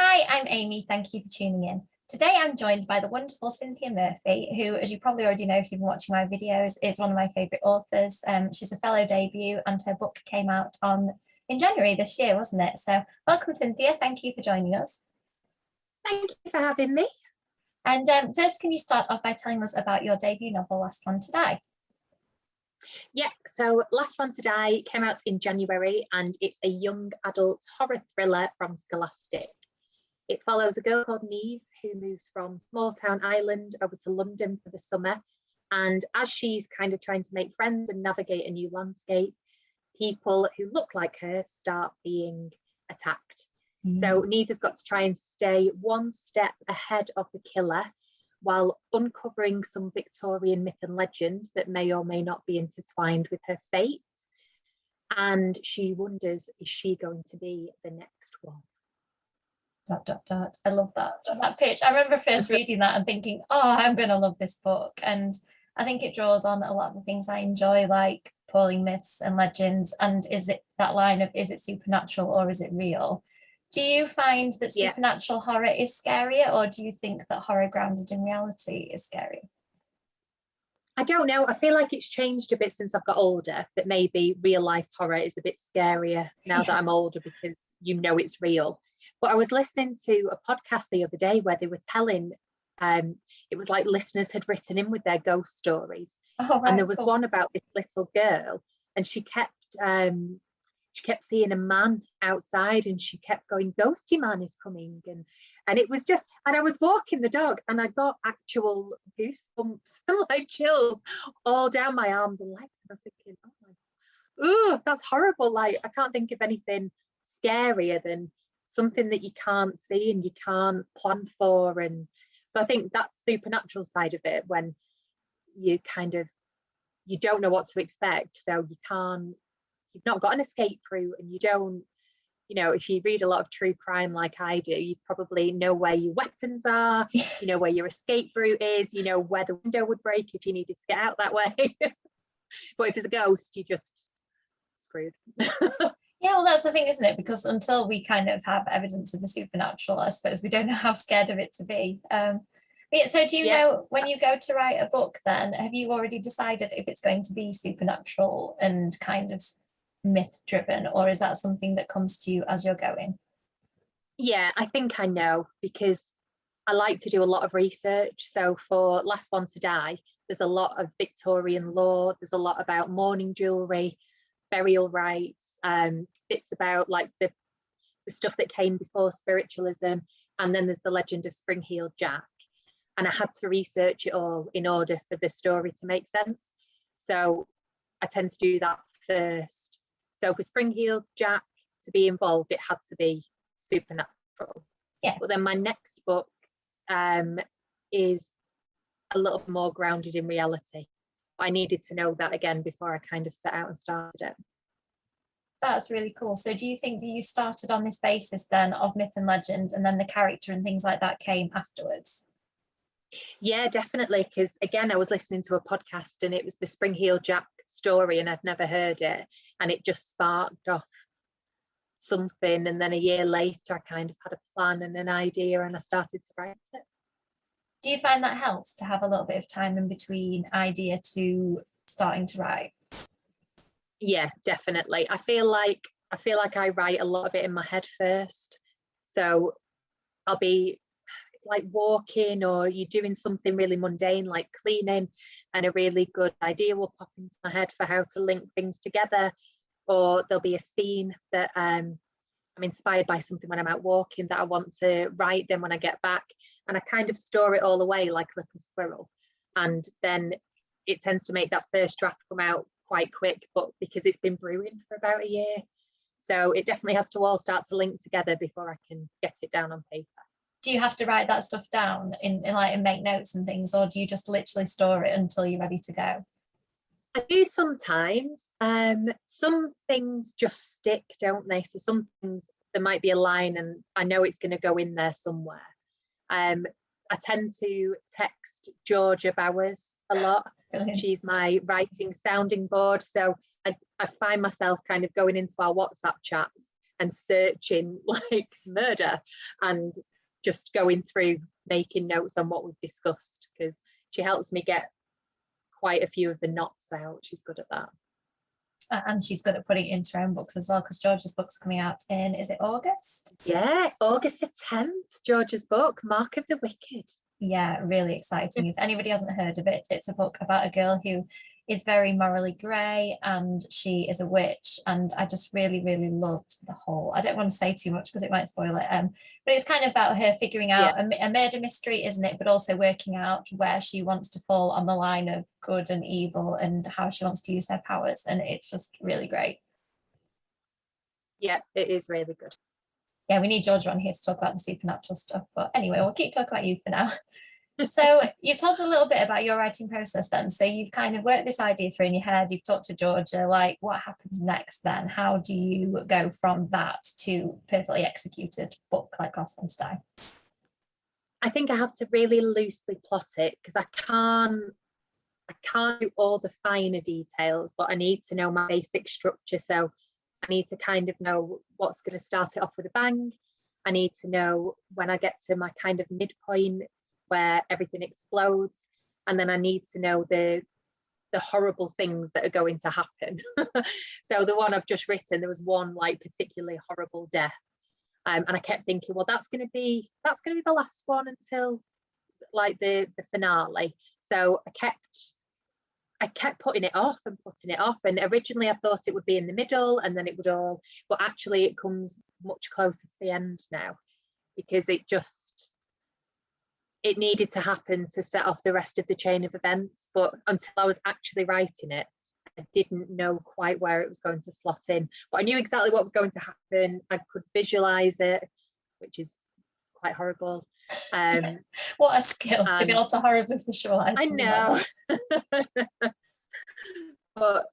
Hi, I'm Amy. Thank you for tuning in. Today I'm joined by the wonderful Cynthia Murphy, who, as you probably already know if you've been watching my videos, is one of my favourite authors. She's a fellow debut and her book came out in January this year, wasn't it? So welcome, Cynthia. Thank you for joining us. Thank you for having me. And first, can you start off by telling us about your debut novel, Last One to Die? Yeah, so Last One to Die came out in January and it's a young adult horror thriller from Scholastic. It follows a girl called Neve who moves from small town Ireland over to London for the summer. And as she's kind of trying to make friends and navigate a new landscape, people who look like her start being attacked. So Neve has got to try and stay one step ahead of the killer while uncovering some Victorian myth and legend that may or may not be intertwined with her fate. And she wonders, is she going to be the next one? ... I love that pitch. I remember first reading that and thinking, oh, I'm going to love this book. And I think it draws on a lot of the things I enjoy, like pulling myths and legends. And is it that line of, is it supernatural or is it real? Do you find that supernatural horror is scarier, or do you think that horror grounded in reality is scary? I don't know. I feel like it's changed a bit since I've got older, that maybe real life horror is a bit scarier now that I'm older because you know it's real. But I was listening to a podcast the other day where they were telling, it was like listeners had written in with their ghost stories. Oh, right, and there was one about this little girl, and she kept seeing a man outside, and she kept going, "Ghosty man is coming," and it was just, and I was walking the dog, and I got actual goosebumps and like chills all down my arms and legs. And I was thinking, oh, that's horrible. Like, I can't think of anything scarier than something that you can't see and you can't plan for. And so I think that supernatural side of it, when you don't know what to expect, so you've not got an escape route, and you don't, if you read a lot of true crime like I do, you probably know where your weapons are, you know where your escape route is, you know where the window would break if you needed to get out that way. But if there's a ghost, you're just screwed. Yeah, well, that's the thing, isn't it? Because until we kind of have evidence of the supernatural, I suppose we don't know how scared of it to be. So do you know, when you go to write a book, then have you already decided if it's going to be supernatural and kind of myth driven, or is that something that comes to you as you're going? Yeah, I think I know, because I like to do a lot of research. So for Last One to Die, there's a lot of Victorian law, there's a lot about mourning jewellery, burial rites, bits about like the stuff that came before spiritualism, and then there's the legend of Spring-Heeled Jack. And I had to research it all in order for the story to make sense. So I tend to do that first. So for Spring-Heeled Jack to be involved, it had to be supernatural. Yeah. But then my next book is a little more grounded in reality. I needed to know that again before I kind of set out and started it. That's really cool. So do you think that you started on this basis then of myth and legend, and then the character and things like that came afterwards? Yeah, definitely. Because again, I was listening to a podcast and it was the Spring-Heeled Jack story and I'd never heard it. And it just sparked off something. And then a year later, I kind of had a plan and an idea and I started to write it. Do you find that helps to have a little bit of time in between idea to starting to write? Yeah, definitely. I feel like I write a lot of it in my head first. So I'll be like walking, or you're doing something really mundane like cleaning, and a really good idea will pop into my head for how to link things together. Or there'll be a scene that I'm inspired by something when I'm out walking that I want to write then when I get back, and I kind of store it all away like a little squirrel, and then it tends to make that first draft come out quite quick, but because it's been brewing for about a year, so it definitely has to all start to link together before I can get it down on paper. Do you have to write that stuff down in like and make notes and things, or do you just literally store it until you're ready to go? I do sometimes. Some things just stick, don't they? So some things, there might be a line and I know it's going to go in there somewhere. I tend to text Georgia Bowers a lot. Brilliant. She's my writing sounding board. So I find myself kind of going into our WhatsApp chats and searching like murder and just going through making notes on what we've discussed, because she helps me get quite a few of the knots out. She's good at that. And she's good at putting it into her own books as well, because George's book's coming out in, is it August? Yeah, August the 10th, George's book, Mark of the Wicked. Yeah, really exciting. If anybody hasn't heard of it, it's a book about a girl who is very morally grey and she is a witch. And I just really, really loved the whole, I don't want to say too much because it might spoil it. But it's kind of about her figuring out a murder mystery, isn't it? But also working out where she wants to fall on the line of good and evil and how she wants to use her powers. And it's just really great. Yeah, it is really good. Yeah, we need Georgia on here to talk about the supernatural stuff. But anyway, we'll keep talking about you for now. So you've told us a little bit about your writing process then. So you've kind of worked this idea through in your head, you've talked to Georgia, like what happens next then? How do you go from that to perfectly executed book like Last One to Die? I think I have to really loosely plot it because I can't do all the finer details, but I need to know my basic structure. So I need to kind of know what's going to start it off with a bang. I need to know when I get to my kind of midpoint where everything explodes, and then I need to know the horrible things that are going to happen. So the one I've just written, there was one like particularly horrible death, and I kept thinking, well, that's going to be the last one until like the finale. So I kept putting it off and putting it off, and originally I thought it would be in the middle and then it would all, but actually it comes much closer to the end now, because it needed to happen to set off the rest of the chain of events. But until I was actually writing it, I didn't know quite where it was going to slot in, but I knew exactly what was going to happen. I could visualize it, which is quite horrible. What a skill to be able to horribly visualize. I know. But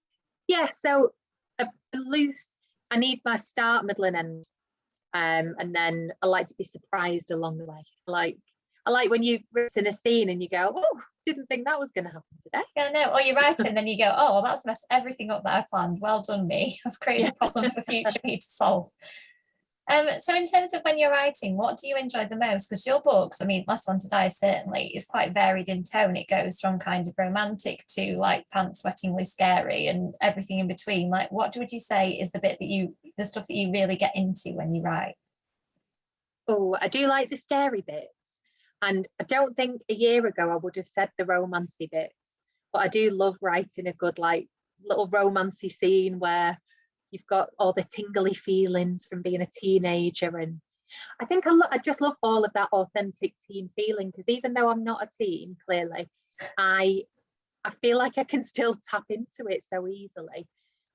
yeah, so a loose, I need my start, middle and end. And then I like to be surprised along the way. I like when you've written a scene and you go, oh, didn't think that was going to happen today. Yeah, no, or you write it and then you go, oh, well, that's messed everything up that I planned. Well done, me. I've created a problem for future me to solve. So in terms of when you're writing, what do you enjoy the most? Because your books, I mean, Last One to Die certainly is quite varied in tone. It goes from kind of romantic to like pants sweatingly scary and everything in between. Like, what would you say is the bit that the stuff that you really get into when you write? Oh, I do like the scary bits. And I don't think a year ago I would have said the romancy bits, but I do love writing a good like little romancy scene where you've got all the tingly feelings from being a teenager. And I think I just love all of that authentic teen feeling, because even though I'm not a teen, clearly, I feel like I can still tap into it so easily.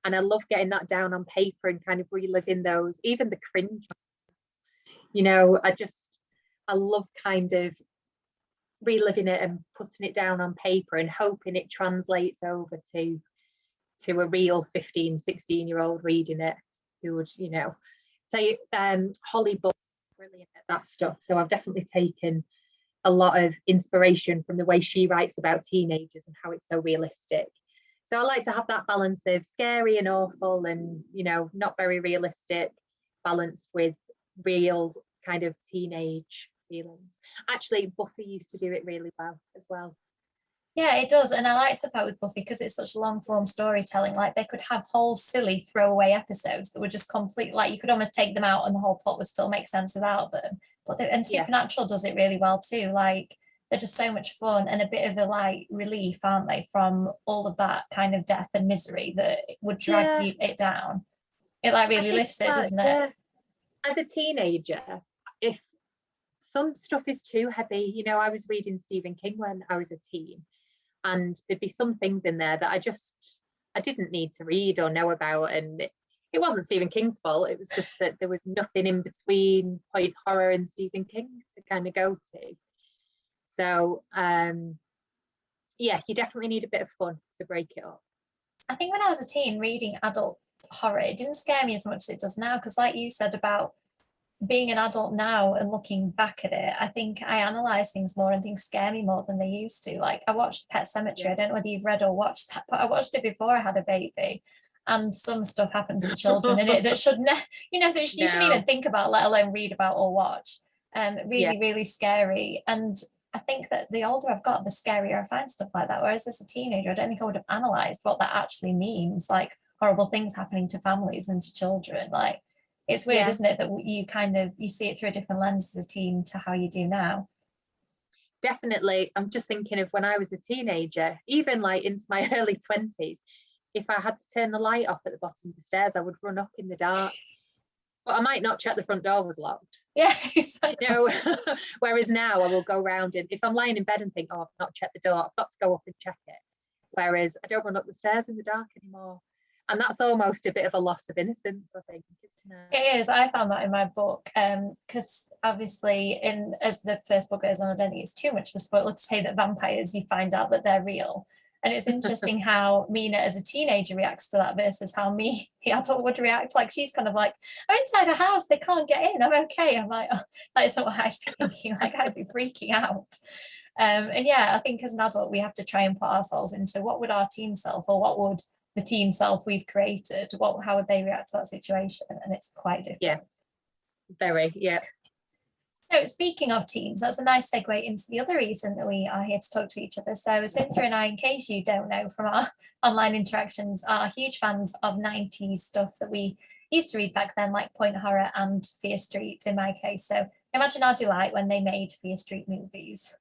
And I love getting that down on paper and kind of reliving those, even the cringe. You know, I love kind of reliving it and putting it down on paper and hoping it translates over to a real 15, 16-year-old reading it who would, you know, say Holly Bull, brilliant at that stuff. So I've definitely taken a lot of inspiration from the way she writes about teenagers and how it's so realistic. So I like to have that balance of scary and awful and, you know, not very realistic, balanced with real kind of teenage feelings. Actually, Buffy used to do it really well as well. Yeah, it does. And I like the fact with Buffy, because it's such long form storytelling, like they could have whole silly throwaway episodes that were just complete, like you could almost take them out and the whole plot would still make sense without them. And Supernatural does it really well too. Like they're just so much fun and a bit of a like relief, aren't they, from all of that kind of death and misery that would drag it down. It like really lifts it, doesn't it? As a teenager, if some stuff is too heavy, you know, I was reading Stephen King when I was a teen, and there'd be some things in there that I didn't need to read or know about, and it wasn't Stephen King's fault. It was just that there was nothing in between point horror and Stephen King to kind of go to. So yeah, you definitely need a bit of fun to break it up. I think when I was a teen reading adult horror, it didn't scare me as much as it does now, because like you said about being an adult now and looking back at it, I think I analyze things more and things scare me more than they used to. Like I watched Pet Sematary. I don't know whether you've read or watched that, but I watched it before I had a baby, and some stuff happens to children in it that should that you shouldn't even think about, let alone read about or watch. Really, really scary. And I think that the older I've got, the scarier I find stuff like that. Whereas as a teenager, I don't think I would have analysed what that actually means, like horrible things happening to families and to children. Like, it's weird, isn't it, that you see it through a different lens as a teen to how you do now. Definitely. I'm just thinking of when I was a teenager, even like into my early 20s, if I had to turn the light off at the bottom of the stairs, I would run up in the dark. But I might not check the front door was locked. Yeah, exactly. Whereas now I will go around, and if I'm lying in bed and think, oh, I've not checked the door, I've got to go up and check it. Whereas I don't run up the stairs in the dark anymore. And that's almost a bit of a loss of innocence, I think, isn't it? It is. I found that in my book, because obviously, as the first book goes on, I don't think it's too much of a spoiler to say that vampires, you find out that they're real. And it's interesting how Mina as a teenager reacts to that versus how me, the adult, would react. Like, she's kind of like, I'm inside a house, they can't get in, I'm okay. I'm like, oh, that isn't what I'd be thinking. Like, I'd be freaking out. And yeah, I think as an adult, we have to try and put ourselves into what would our teen self, or what would the teen self we've created, how would they react to that situation? And it's quite different. Yeah, very, yeah. So speaking of teens, that's a nice segue into the other reason that we are here to talk to each other. So Cynthia and I, in case you don't know from our online interactions, are huge fans of 90s stuff that we used to read back then, like Point Horror and Fear Street in my case. So imagine our delight when they made Fear Street movies.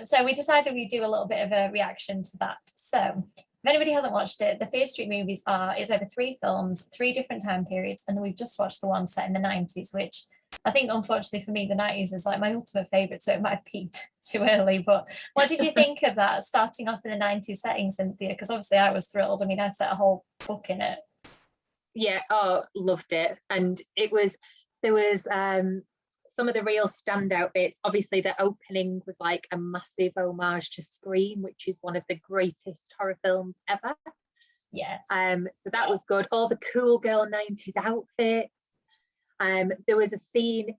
So we decided we'd do a little bit of a reaction to that. So if anybody hasn't watched it, the Fear Street movies is over 3 films, 3 different time periods, and we've just watched the one set in the 90s, which I think, unfortunately for me, the 90s is like my ultimate favourite, so it might have peaked too early. But what did you think of that, starting off in the 90s setting, Cynthia? Because obviously I was thrilled. I mean, I set a whole book in it. Yeah, loved it. And there was some of the real standout bits. Obviously, the opening was like a massive homage to Scream, which is one of the greatest horror films ever. Yes. So that was good. All the cool girl 90s outfits. There was a scene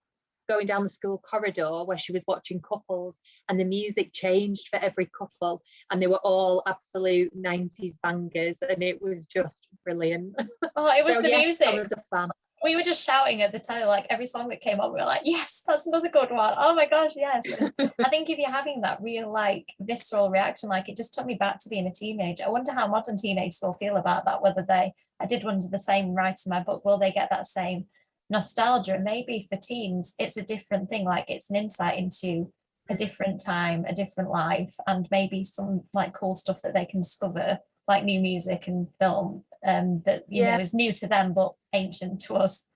going down the school corridor where she was watching couples, and the music changed for every couple, and they were all absolute 90s bangers, and it was just brilliant. Oh, it was so, the music. I was a fan. We were just shouting at the time, like every song that came on, we were like, yes, that's another good one. Oh my gosh, yes. I think if you're having that real, like, visceral reaction, like, it just took me back to being a teenager. I wonder how modern teenagers will feel about that, whether I did wonder the same right in my book, will they get that same nostalgia? And maybe for teens, it's a different thing, like it's an insight into a different time, a different life, and maybe some like cool stuff that they can discover, like new music and film that you know is new to them but ancient to us.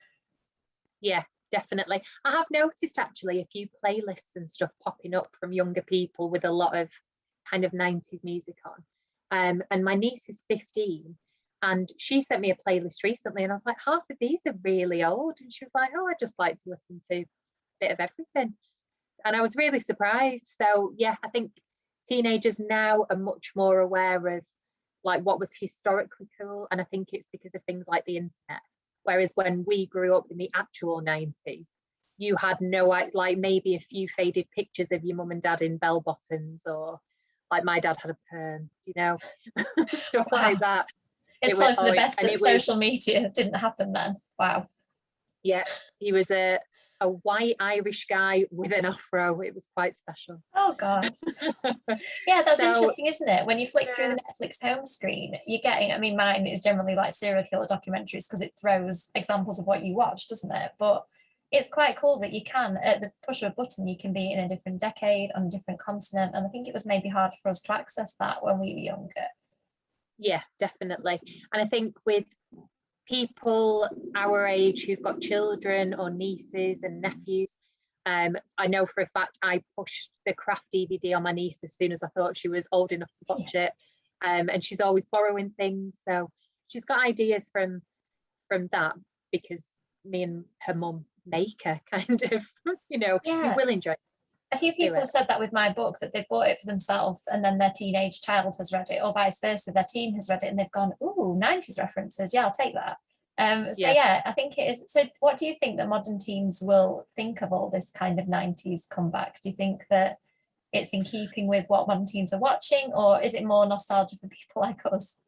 Yeah, definitely. I have noticed actually a few playlists and stuff popping up from younger people with a lot of kind of 90s music on, and my niece is 15, and she sent me a playlist recently, and I was like, half of these are really old, and she was like, oh, I just like to listen to a bit of everything, and I was really surprised. So yeah, I think teenagers now are much more aware of like what was historically cool, and I think it's because of things like the internet. Whereas when we grew up in the actual 90s, you had no, like maybe a few faded pictures of your mum and dad in bell bottoms, or like my dad had a perm, you know, stuff like that. It's probably for the best that social media didn't happen then. Wow. Yeah, he was a white Irish guy with an afro. It was quite special. Oh god. Yeah, that's interesting, isn't it? When you flick through the Netflix home screen, you're getting, I mean, mine is generally like serial killer documentaries because it throws examples of what you watch, doesn't it? But it's quite cool that you can, at the push of a button, you can be in a different decade, on a different continent, and I think it was maybe hard for us to access that when we were younger. Yeah, definitely. And I think with people our age who've got children or nieces and nephews, I know for a fact I pushed the Craft DVD on my niece as soon as I thought she was old enough to watch it, and she's always borrowing things, so she's got ideas from that, because me and her mum make her kind of, you know, you will enjoy it. A few people have said that with my book, that they've bought it for themselves and then their teenage child has read it, or vice versa, their teen has read it and they've gone, ooh, 90s references, yeah, I'll take that. So yeah, I think it is. So what do you think that modern teens will think of all this kind of 90s comeback? Do you think that it's in keeping with what modern teens are watching, or is it more nostalgia for people like us?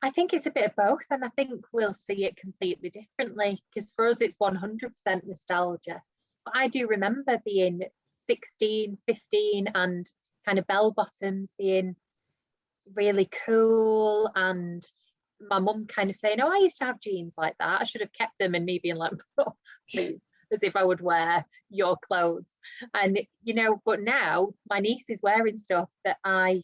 I think it's a bit of both, and I think we'll see it completely differently, because for us it's 100% nostalgia. But I do remember being 16, 15 and kind of bell bottoms being really cool, and my mum kind of saying, oh, I used to have jeans like that, I should have kept them, and me being like, oh, please, as if I would wear your clothes. And but now my niece is wearing stuff that I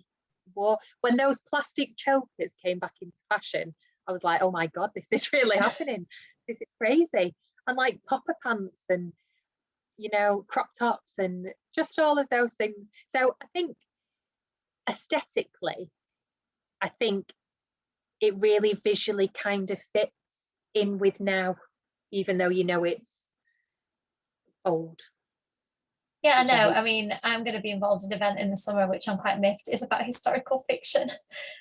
wore when those plastic chokers came back into fashion. I was like, oh my god, this is really happening. This is crazy. And like popper pants and crop tops and just all of those things. So I think aesthetically, I think it really visually kind of fits in with now, even though it's old. Yeah, I Which I know. hate. I mean, I'm going to be involved in an event in the summer, which I'm quite miffed. It's about historical fiction.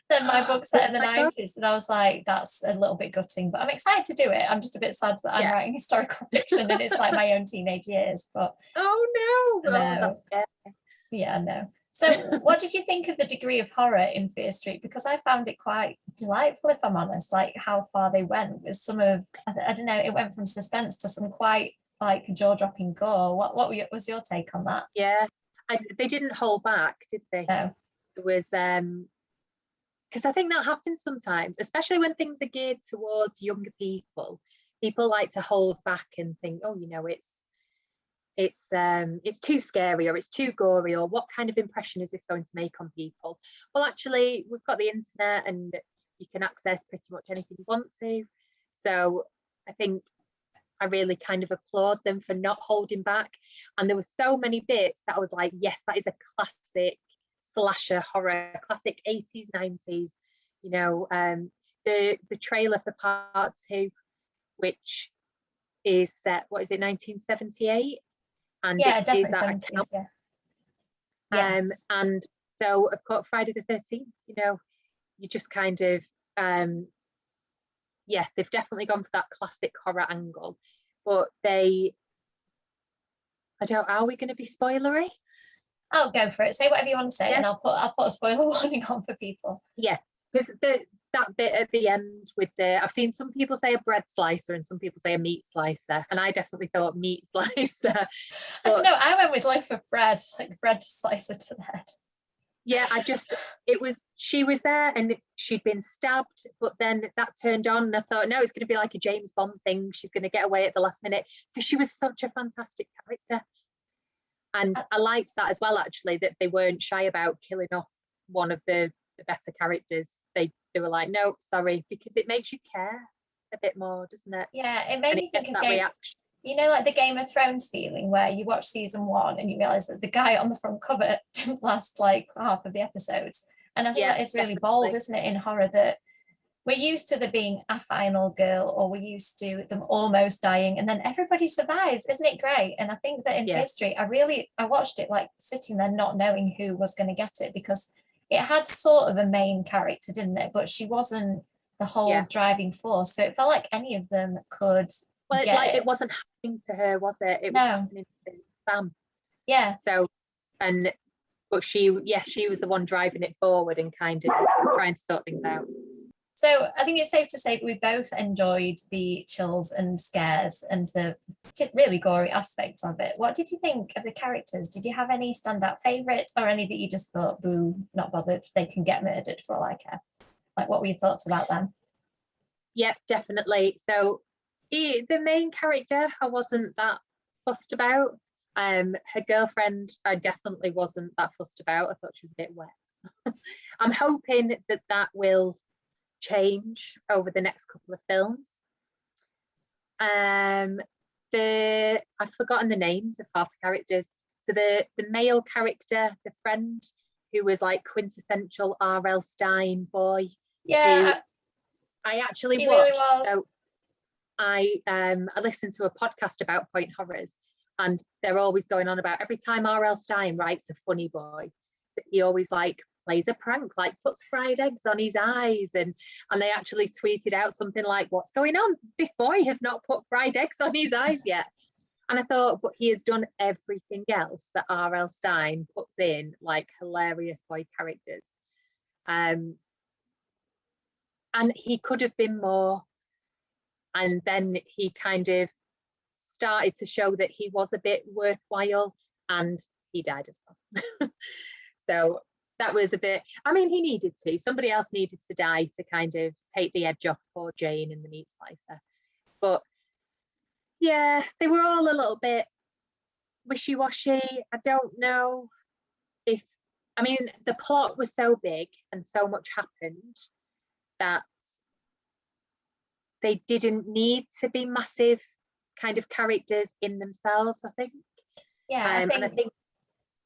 Then my book's set in the Oh my God. 90s. And I was like, that's a little bit gutting, but I'm excited to do it. I'm just a bit sad that I'm Yeah. writing historical fiction and it's like my own teenage years. But Oh no. Oh, no, that's scary. yeah, no. So what did you think of the degree of horror in Fear Street? Because I found it quite delightful, if I'm honest, like how far they went with some of, I don't know, it went from suspense to some quite like jaw-dropping gore. What was your take on that? Yeah. They didn't hold back, did they? No. It was because I think that happens sometimes, especially when things are geared towards younger people. People like to hold back and think, oh, it's too scary, or it's too gory, or what kind of impression is this going to make on people? Well, actually, we've got the internet and you can access pretty much anything you want to. So I think I really kind of applaud them for not holding back. And there were so many bits that I was like, yes, that is a classic slasher horror, classic 80s, 90s. The trailer for part 2, which is set, what is it, 1978? And Yeah, it is definitely at a 70s, yeah. camp. Yes. And so, of course, Friday the 13th, you just kind of, yeah, they've definitely gone for that classic horror angle. But are we going to be spoilery? I'll go for it. Say whatever you want to say, Yeah. and I'll put a spoiler warning on for people. Yeah, because that bit at the end with I've seen some people say a bread slicer and some people say a meat slicer, and I definitely thought meat slicer. I don't know. I went with loaf of bread, like bread slicer to the head. Yeah, she was there and she'd been stabbed, but then that turned on and I thought, no, it's going to be like a James Bond thing. She's going to get away at the last minute, because she was such a fantastic character. And I liked that as well, actually, that they weren't shy about killing off one of the better characters. They were like, no, sorry, because it makes you care a bit more, doesn't it? Yeah, it made And me think of that reaction. like the Game of Thrones feeling where you watch season 1 and you realize that the guy on the front cover didn't last like half of the episodes. And I think that is really bold, isn't it, in horror, that we're used to there being a final girl, or we're used to them almost dying and then everybody survives. Isn't it great? And I think that in Fear Street, I watched it like sitting there not knowing who was going to get it, because it had sort of a main character, didn't it? But she wasn't the whole driving force. So it felt like any of them could get it wasn't happening to her, was it? It was happening to Sam. Yeah. So, but she was the one driving it forward and kind of trying to sort things out. So I think it's safe to say that we both enjoyed the chills and scares and the really gory aspects of it. What did you think of the characters? Did you have any standout favourites, or any that you just thought, boo, not bothered, they can get murdered for all I care? Like, what were your thoughts about them? Yep, definitely. So the main character, I wasn't that fussed about. Her girlfriend, I definitely wasn't that fussed about. I thought she was a bit wet. I'm hoping that will change over the next couple of films. I've forgotten the names of half the characters. So the male character, the friend who was like quintessential R.L. Stine boy. Yeah, I actually he watched. Really was. So I listened to a podcast about point horrors, and they're always going on about every time R.L. Stine writes a funny boy, he always like plays a prank, like puts fried eggs on his eyes, and they actually tweeted out something like, what's going on, this boy has not put fried eggs on his eyes yet. And I thought, but he has done everything else that R.L. Stine puts in, like hilarious boy characters. and he could have been more, and then he kind of started to show that he was a bit worthwhile, and he died as well. So that was a bit, I mean, he needed to, somebody else needed to die to kind of take the edge off poor Jane and the meat slicer. But yeah, they were all a little bit wishy-washy. I don't know if, I mean, the plot was so big and so much happened that they didn't need to be massive kind of characters in themselves, I think. Yeah, I and I think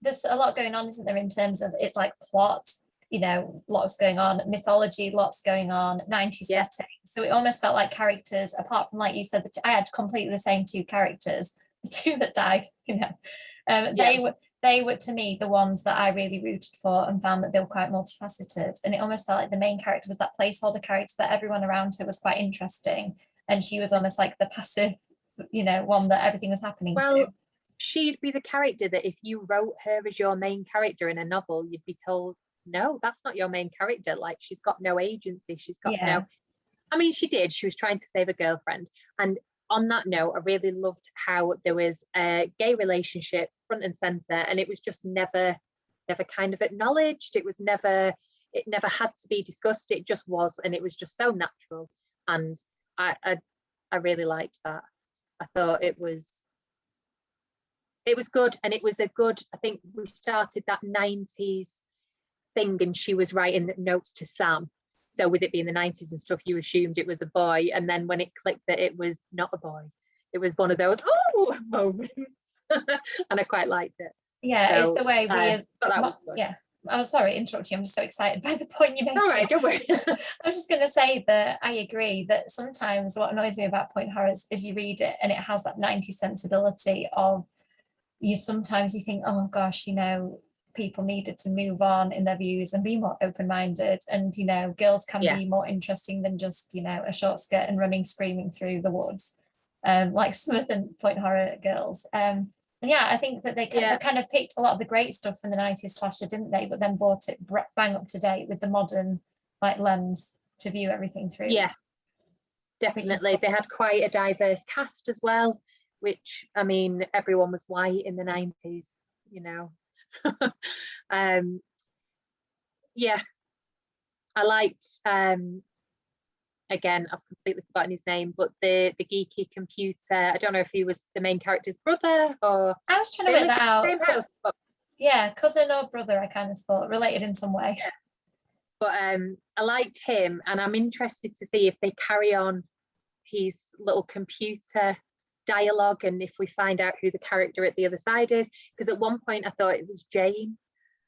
there's a lot going on, isn't there, in terms of it's like plot, you know, lots going on, mythology, lots going on, 90s Yeah. setting. So it almost felt like characters, apart from, like you said, I had completely the same two characters, the two that died, you know. They were to me the ones that I really rooted for and found that they were quite multifaceted. And it almost felt like the main character was that placeholder character, that everyone around her was quite interesting. And she was almost like the passive, you know, one that everything was happening to. She'd be the character that if you wrote her as your main character in a novel, you'd be told, no, that's not your main character. Like, she's got no agency. She's got no, I mean, she did. She was trying to save a girlfriend. And on that note, I really loved how there was a gay relationship front and center, and it was just never kind of acknowledged. It never had to be discussed. It just was, and it was just so natural. And I really liked that. I thought it was good, and it was a good, I think we started that 90s thing, and she was writing notes to Sam. So with it being the 90s and stuff, you assumed it was a boy, and then when it clicked that it was not a boy, it was one of those moments. And I quite liked it. Yeah, so, it's the way we as yeah. I was sorry to interrupt you. I'm just so excited by the point you made. All right, don't worry. I was just going to say that I agree that sometimes what annoys me about point horrors is you read it and it has that 90s sensibility of, sometimes you think, oh gosh, you know, people needed to move on in their views and be more open-minded, and, you know, girls can be more interesting than just, you know, a short skirt and running screaming through the woods, like some of the point horror girls. And yeah, I think that they kind of picked a lot of the great stuff from the 90s slasher, didn't they, but then brought it bang up to date with the modern like lens to view everything through. Yeah, definitely. They had quite a diverse cast as well, which, I mean, everyone was white in the 90s, you know. Yeah, I liked, again, I've completely forgotten his name, but the geeky computer, I don't know if he was the main character's brother or... I was trying to work that out. House, but, yeah, cousin or brother, I kind of thought, related in some way. Yeah. But I liked him, and I'm interested to see if they carry on his little computer dialogue, and if we find out who the character at the other side is, because at one point I thought it was Jane,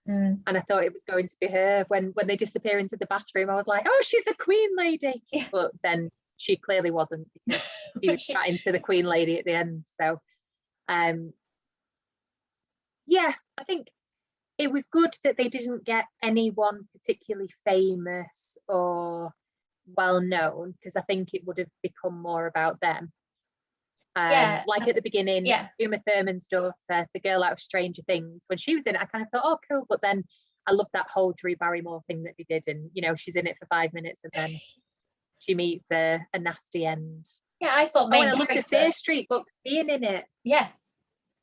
and I thought it was going to be her. When they disappear into the bathroom, I was like, oh, she's the Queen Lady. But then she clearly wasn't, because he was chatting to the Queen Lady at the end. So yeah, I think it was good that they didn't get anyone particularly famous or well known, because I think it would have become more about them. Like at the beginning, Uma Thurman's daughter, the girl out of Stranger Things, when she was in it, I kind of thought, oh, cool. But then I loved that whole Drew Barrymore thing that they did. And, you know, she's in it for 5 minutes and then she meets a nasty end. Yeah, I thought main I loved the Fear Street book being in it. Yeah,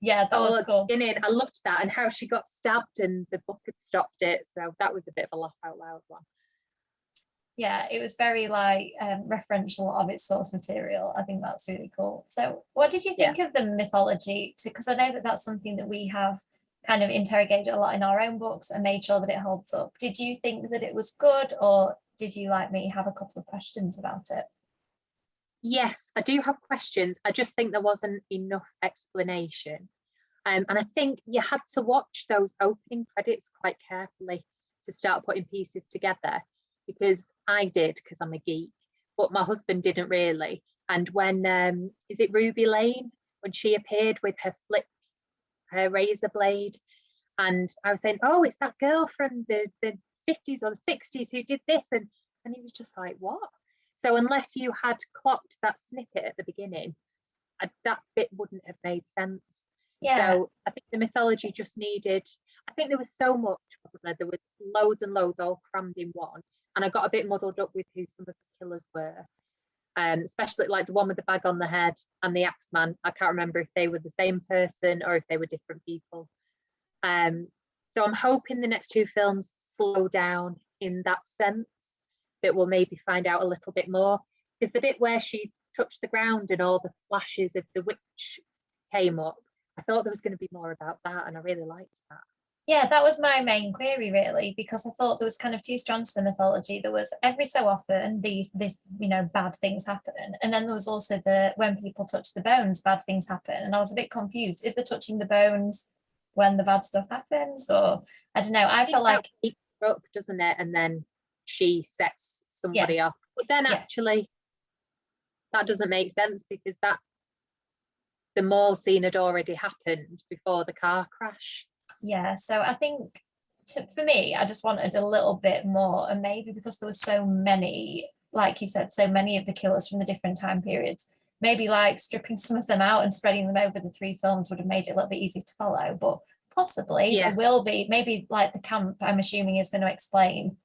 that was cool. I loved that, and how she got stabbed and the book had stopped it. So that was a bit of a laugh out loud one. Yeah, it was very like referential of its source material. I think that's really cool. So what did you think of the mythology? Because I know that that's something that we have kind of interrogated a lot in our own books and made sure that it holds up. Did you think that it was good, or did you, like me, have a couple of questions about it? Yes, I do have questions. I just think there wasn't enough explanation. And I think you had to watch those opening credits quite carefully to start putting pieces together, because I did, because I'm a geek, but my husband didn't really. And when, is it Ruby Lane? When she appeared with her razor blade, and I was saying, oh, it's that girl from the 50s or the 60s who did this. And he was just like, what? So unless you had clocked that snippet at the beginning, that bit wouldn't have made sense. Yeah. So I think the mythology just needed, I think there was so much, wasn't there? There was loads and loads all crammed in one. and I got a bit muddled up with who some of the killers were. Especially like the one with the bag on the head and the Axeman. I can't remember if they were the same person or if they were different people. So I'm hoping the next two films slow down in that sense, that we'll maybe find out a little bit more. Because the bit where she touched the ground and all the flashes of the witch came up, I thought there was going to be more about that, and I really liked that. Yeah, that was my main query, really, because I thought there was kind of two strands to the mythology. There was every so often these bad things happen, and then there was also the when people touch the bones, bad things happen. And I was a bit confused. Is the touching the bones when the bad stuff happens, or I don't know? I feel like it up, doesn't it? And then she sets somebody off, but then actually that doesn't make sense, because that the mall scene had already happened before the car crash. Yeah, so I think for me, I just wanted a little bit more, and maybe because there were so many, like you said, so many of the killers from the different time periods, maybe like stripping some of them out and spreading them over the three films would have made it a little bit easier to follow. But possibly there will be, maybe like the camp, I'm assuming, is going to explain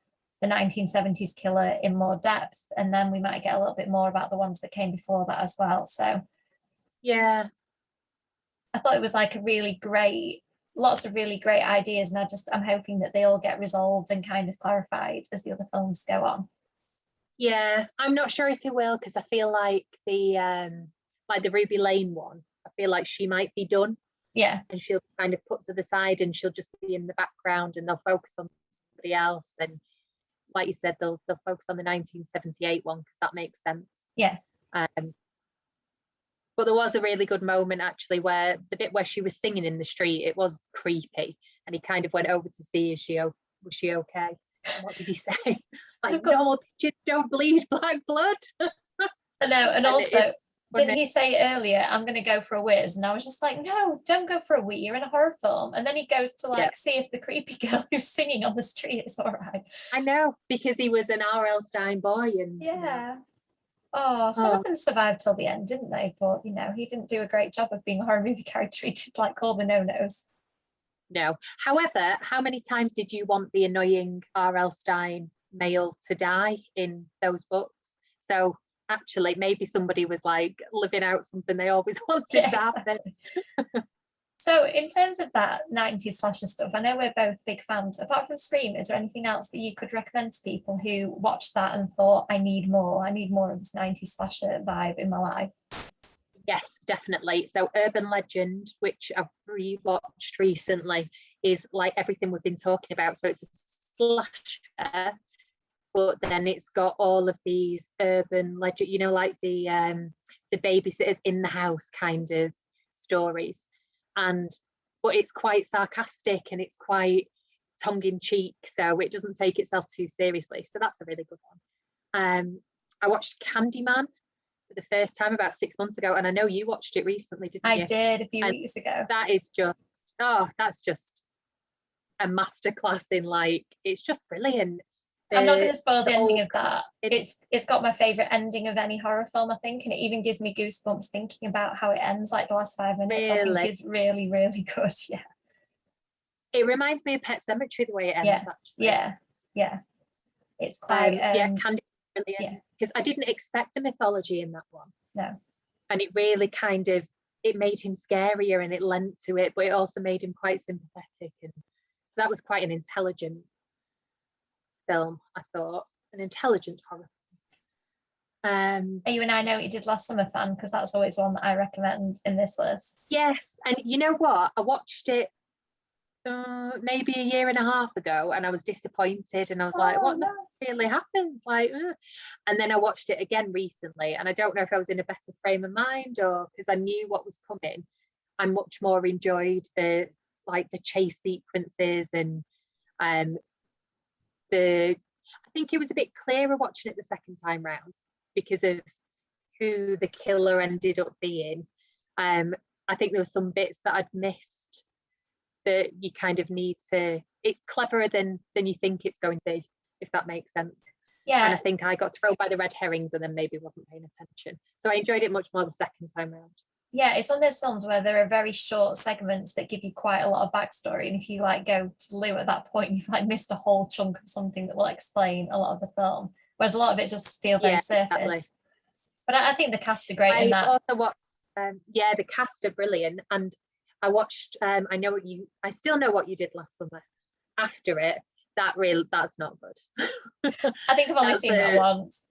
the 1970s killer in more depth, and then we might get a little bit more about the ones that came before that as well. So yeah, I thought it was like lots of really great ideas, and I'm hoping that they all get resolved and kind of clarified as the other films go on. Yeah, I'm not sure if they will, because I feel like the Ruby Lane one, I feel like she might be done. Yeah. And she'll kind of put to the side and she'll just be in the background, and they'll focus on somebody else. And like you said, they'll focus on the 1978 one, because that makes sense. Yeah. But there was a really good moment actually, where the bit where she was singing in the street, it was creepy, and he kind of went over to see was she okay? And what did he say? Like, normal bitches don't bleed black blood. I know, and also didn't he say earlier, I'm going to go for a whiz? And I was just like, no, don't go for a wee, you're in a horror film. And then he goes to see if the creepy girl who's singing on the street is all right. I know, because he was an R.L. Stine boy. And some of them survived till the end, didn't they? But he didn't do a great job of being a horror movie character. He did like all the no-nos. No. However, how many times did you want the annoying R.L. Stine male to die in those books? So actually, maybe somebody was like living out something they always wanted to happen. So in terms of that 90s slasher stuff, I know we're both big fans. Apart from Scream, is there anything else that you could recommend to people who watched that and thought, I need more of this 90s slasher vibe in my life? Yes, definitely. So Urban Legend, which I've rewatched recently, is like everything we've been talking about. So it's a slasher, but then it's got all of these urban legend, like the babysitters in the house kind of stories. But it's quite sarcastic and it's quite tongue-in-cheek, so it doesn't take itself too seriously. So that's a really good one. I watched Candyman for the first time about 6 months ago, and I know you watched it recently, didn't you? I did a few weeks ago. That is that's just a masterclass in it's just brilliant. I'm not going to spoil the ending of that. It's got my favorite ending of any horror film, I think, and it even gives me goosebumps thinking about how it ends. Like the last 5 minutes, really? I think it's really, really good. Yeah. It reminds me of Pet Sematary the way it ends. Actually. Yeah. It's quite. Candy, brilliant. Because I didn't expect the mythology in that one. No. And it really it made him scarier, and it lent to it, but it also made him quite sympathetic, and so that was quite an intelligent film, I thought, an intelligent horror. Are you an I Know What You Did Last Summer fan? Because that's always one that I recommend in this list. Yes, and you know what? I watched it maybe a year and a half ago, and I was disappointed, and I was like, what really happens? And then I watched it again recently, and I don't know if I was in a better frame of mind or because I knew what was coming. I much more enjoyed the chase sequences, and I think it was a bit clearer watching it the second time round because of who the killer ended up being. I think there were some bits that I'd missed that you kind of need to. It's cleverer than you think it's going to be, if that makes sense. Yeah. And I think I got thrown by the red herrings and then maybe wasn't paying attention. So I enjoyed it much more the second time round. Yeah, it's one of those films where there are very short segments that give you quite a lot of backstory, and if you like go to the loo at that point, you've like missed a whole chunk of something that will explain a lot of the film, whereas a lot of it does feel very Yeah, surface. exactly. But I think the cast are great in I that. also watched, yeah, the cast are brilliant, and I watched. I still know what you did last summer. After it, that's not good. I think I've only That's seen that once.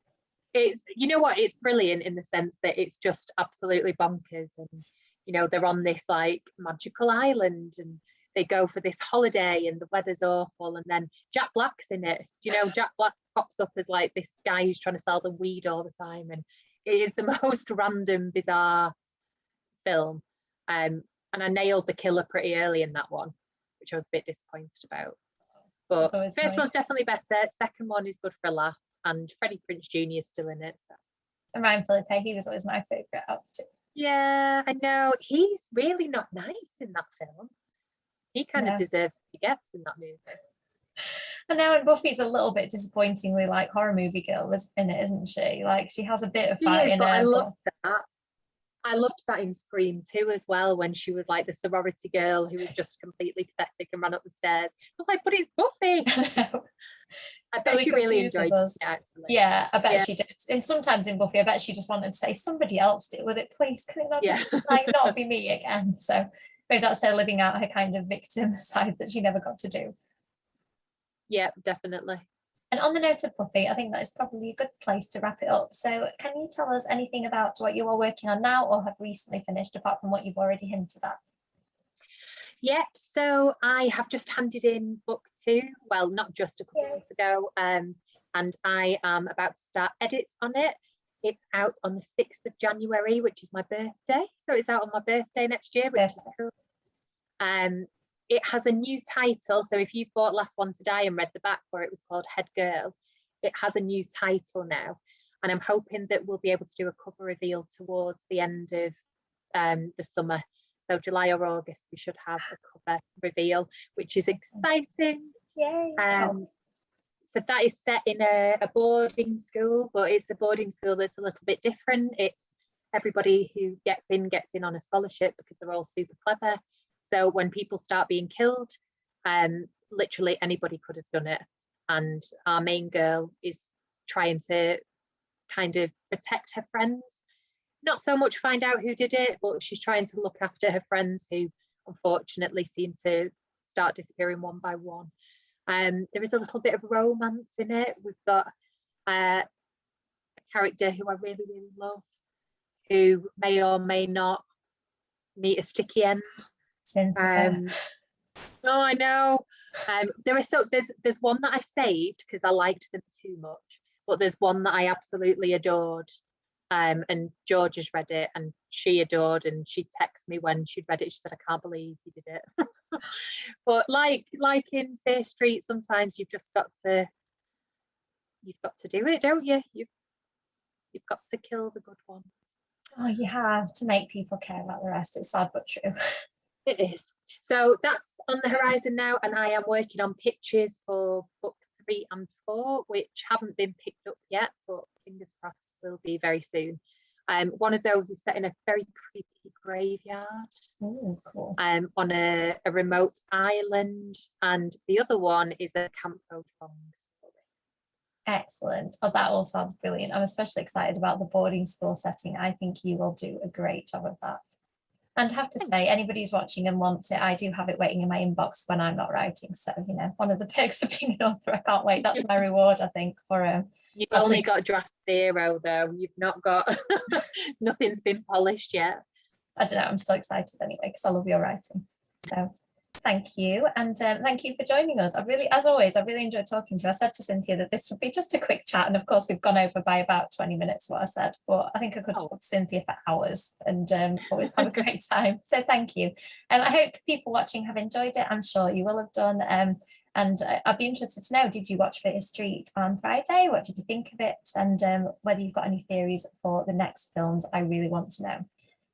It's, you know what, it's brilliant in the sense that it's just absolutely bonkers, and they're on this like magical island, and they go for this holiday, and the weather's awful, and then Jack Black's in it. Jack Black pops up as like this guy who's trying to sell them weed all the time, and it is the most random, bizarre film. And I nailed the killer pretty early in that one, which I was a bit disappointed about. But first one's definitely better. Second one is good for a laugh, and Freddie Prinze Jr. is still in it. So. And Ryan Phillippe, he was always my favourite out of two. Yeah, I know. He's really not nice in that film. He kind of deserves what he gets in that movie. And now in Buffy's a little bit disappointingly like horror movie girl in it, isn't she? Like she has a bit of fight in her. I loved that. I loved that in Scream 2 as well, when she was like the sorority girl who was just completely pathetic and ran up the stairs. I was like, but it's Buffy. I bet she really enjoyed it. Yeah, I bet she did. And sometimes in Buffy, I bet she just wanted to say, somebody else deal with it, please. Can it not just not be me again? So maybe that's her living out her kind of victim side that she never got to do. Yeah, definitely. And on the note of Buffy, I think that is probably a good place to wrap it up. So can you tell us anything about what you are working on now or have recently finished, apart from what you've already hinted at? Yep, so I have just handed in book 2, well, not just a couple of months ago, and I am about to start edits on it. It's out on the 6th of January, which is my birthday. So it's out on my birthday next year, which is cool. It has a new title. So if you've bought Last One to Die and read the back where it was called Head Girl, it has a new title now. And I'm hoping that we'll be able to do a cover reveal towards the end of the summer. So July or August, we should have a cover reveal, which is exciting. Yay. So that is set in a boarding school, but it's a boarding school that's a little bit different. It's everybody who gets in on a scholarship because they're all super clever. So when people start being killed, literally anybody could have done it. And our main girl is trying to kind of protect her friends. Not so much find out who did it, but she's trying to look after her friends who unfortunately seem to start disappearing one by one. There is a little bit of romance in it. We've got a character who I really, really love, who may or may not meet a sticky end. Oh, I know. There's one that I saved because I liked them too much, but there's one that I absolutely adored. And George has read it and she adored, and she texted me when she'd read it. She said, I can't believe you did it. But like in Fear Street, sometimes you've got to do it, don't you? You've got to kill the good ones. Oh, you have to make people care about the rest. It's sad but true. It is. So that's on the horizon now, and I am working on pitches for book 3 and 4, which haven't been picked up yet, but fingers crossed will be very soon. One of those is set in a very creepy graveyard. Oh, cool. On a remote island, and the other one is a Camp Road story. Excellent. Oh, that all sounds brilliant. I'm especially excited about the boarding school setting. I think you will do a great job of that. And have to say, anybody who's watching and wants it, I do have it waiting in my inbox when I'm not writing. So, one of the perks of being an author, I can't wait. That's my reward, I think, for You've only got draft 0 though. You've not got nothing's been polished yet. I don't know. I'm still excited anyway because I love your writing. So thank you. And thank you for joining us. As always, I really enjoyed talking to you. I said to Cynthia that this would be just a quick chat. And of course, we've gone over by about 20 minutes what I said. But I think I could talk to Cynthia for hours and always have a great time. So thank you. I hope people watching have enjoyed it. I'm sure you will have done. And I'd be interested to know, did you watch Fear Street on Friday? What did you think of it? And whether you've got any theories for the next films, I really want to know.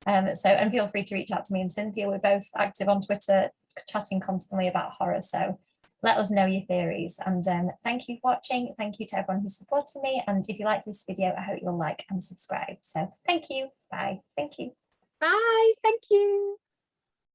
And feel free to reach out to me and Cynthia. We're both active on Twitter, chatting constantly about horror. So let us know your theories. And thank you for watching. Thank you to everyone who's supporting me. And if you liked this video, I hope you'll like and subscribe. So thank you. Bye. Thank you. Bye. Thank you.